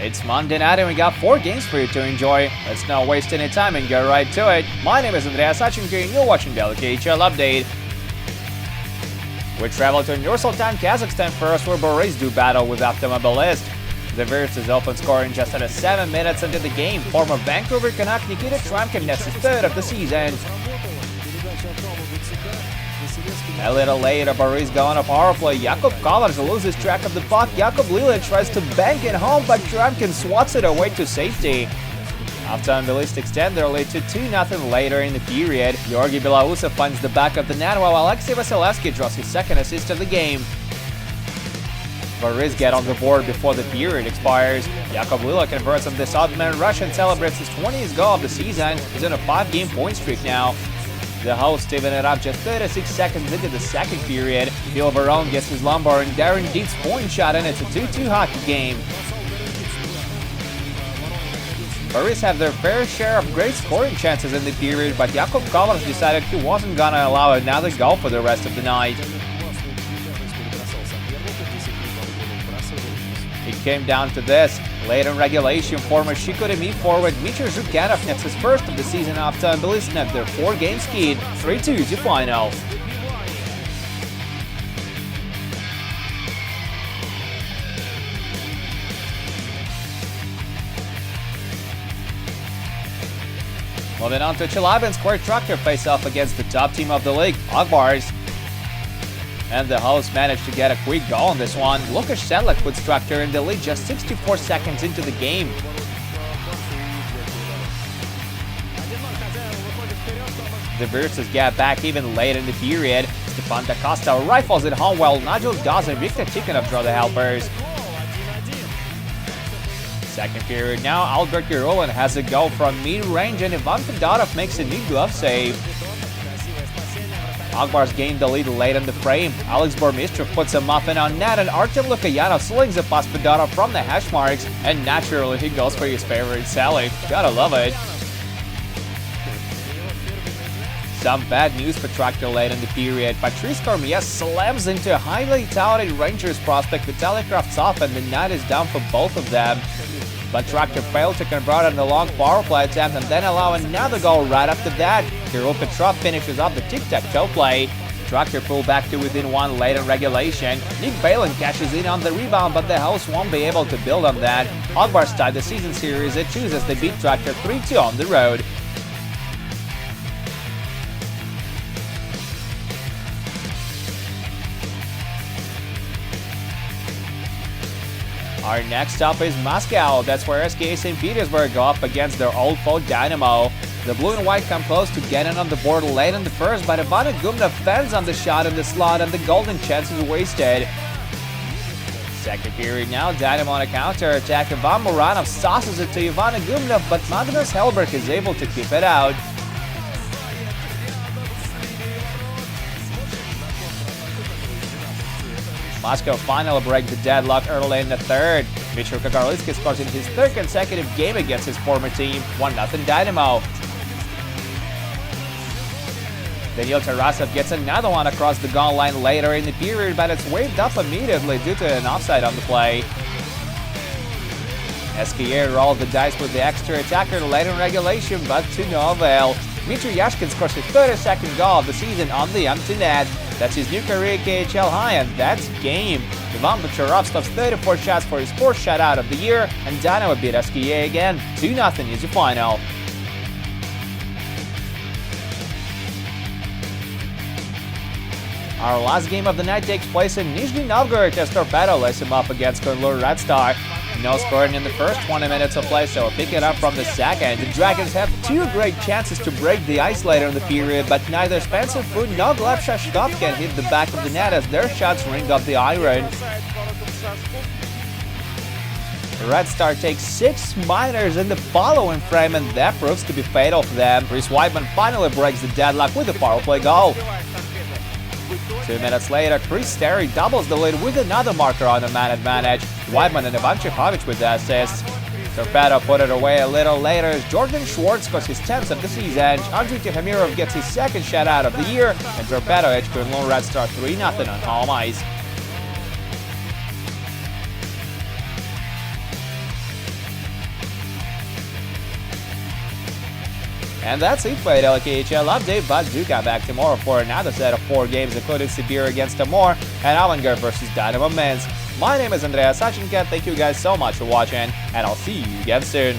It's Monday night and we got 4 games for you to enjoy. Let's not waste any time and get right to it. My name is Andreas Sachenko and you're watching the KHL update. We travel to Nursultan, Kazakhstan first, where Boris do battle with Automobilist. The Virtus open scoring just under 7 minutes into the game. Former Vancouver Canuck Nikita Tramkin nets his 3rd of the season. A little later, Boris go on a power play. Jakub Kolarz loses track of the puck. Jakub Lila tries to bank it home, but Tramkin swats it away to safety. Automobilist extend their lead to 2-0 later in the period. Georgi Belausov finds the back of the net, while Alexei Vasilevsky draws his 2nd assist of the game. Boris get on the board before the period expires. Jakub Lila converts on this odd-man rush and celebrates his 20th goal of the season. He's on a 5-game point streak now. The hosts even it up just 36 seconds into the 2nd period. Phil Varone gets his lumbar and Darren Deep's point shot, and it's a 2-2 hockey game. Boris have their fair share of great scoring chances in the period, but Jakub Kolarz decided he wasn't gonna allow another goal for the rest of the night. It came down to this. Late in regulation, former Shikoda forward Dmitry Zhukanov nets his 1st of the season after Automobilist net their 4-game skid. 3-2 to final. Moving on to Chelyabinsk, where Tractor face off against the top team of the league, Agbars. And the hosts managed to get a quick goal on this one. Lukas Sedlak puts Tractor in the lead just 64 seconds into the game. The Virtus get back even late in the period. Stefan Da Costa rifles it home while Nigel Dawes and Viktor Tikhonov draw the helpers. 2nd period now, Albert Kirillin has a goal from mid-range and Ivan Fedorov makes a new glove save. Agbars gained the lead late in the frame. Alex Bormistrov puts a muffin on net and Artem Lukayanov slings a past Fedorov from the hash marks, and naturally he goes for his favorite Sally. Gotta love it. Some bad news for Tractor late in the period. Patrice Cormier slams into a highly touted Rangers prospect Vitaly Kravtsov, and the night is down for both of them. But Tractor failed to convert on the long power play attempt and then allow another goal right after that. Kirill Petrov finishes off the tic-tac-toe play. Tractor pulled back to within 1 late in regulation. Nick Balin cashes in on the rebound, but the hosts won't be able to build on that. Agbars tied the season series at 2 as they beat Tractor 3-2 on the road. Our next stop is Moscow. That's where SKA St. Petersburg go up against their old foe Dynamo. The blue and white come close to getting on the board late in the first, but Ivana Gumnov fends on the shot in the slot and the golden chance is wasted. 2nd period now, Dynamo on a counter-attack. Ivan Muranov sauces it to Ivana Gumnov, but Magnus Hellberg is able to keep it out. Moscow finally break the deadlock early in the 3rd. Mitchell Kakarlitsky scores in his 3rd consecutive game against his former team, 1-0 Dynamo. Daniil Tarasov gets another one across the goal line later in the period, but it's waved up immediately due to an offside on the play. SKA rolled the dice with the extra attacker late in regulation, but to no avail. Dmitry Yashkin scores his 32nd goal of the season on the empty net. That's his new career KHL high, and that's game. Ivan Bacharov stops 34 shots for his 4th shutout of the year, and Dynamo beat SKA again. 2-0 is the final. Our last game of the night takes place in Nizhny Novgorod as Torpedo lays him up against Kurnlur Red Star. No scoring in the first 20 minutes of play, so we'll pick it up from the 2nd. The Dragons have 2 great chances to break the ice later in the period, but neither Spencer Food nor Gleb Shashtov can hit the back of the net as their shots ring up the iron. Red Star takes 6 minors in the following frame, and that proves to be fatal for them. Chris Weidman finally breaks the deadlock with a power play goal. 2 minutes later, Chris Terry doubles the lead with another marker on a man advantage. Weidman and Ivan Chehovich with the assists. Torpedo put it away a little later as Jordan Schwartz scores his 10th of the season. Andrei Tikhomirov gets his 2nd shutout of the year, and Torpedo edged Kurnlur Red Star 3-0 on home ice. And that's it for the KHL update, but do come back tomorrow for another set of 4 games, including Sibir against Amur and Avangard versus Dynamo Minsk. My name is Andreas Sachenka, thank you guys so much for watching, and I'll see you again soon.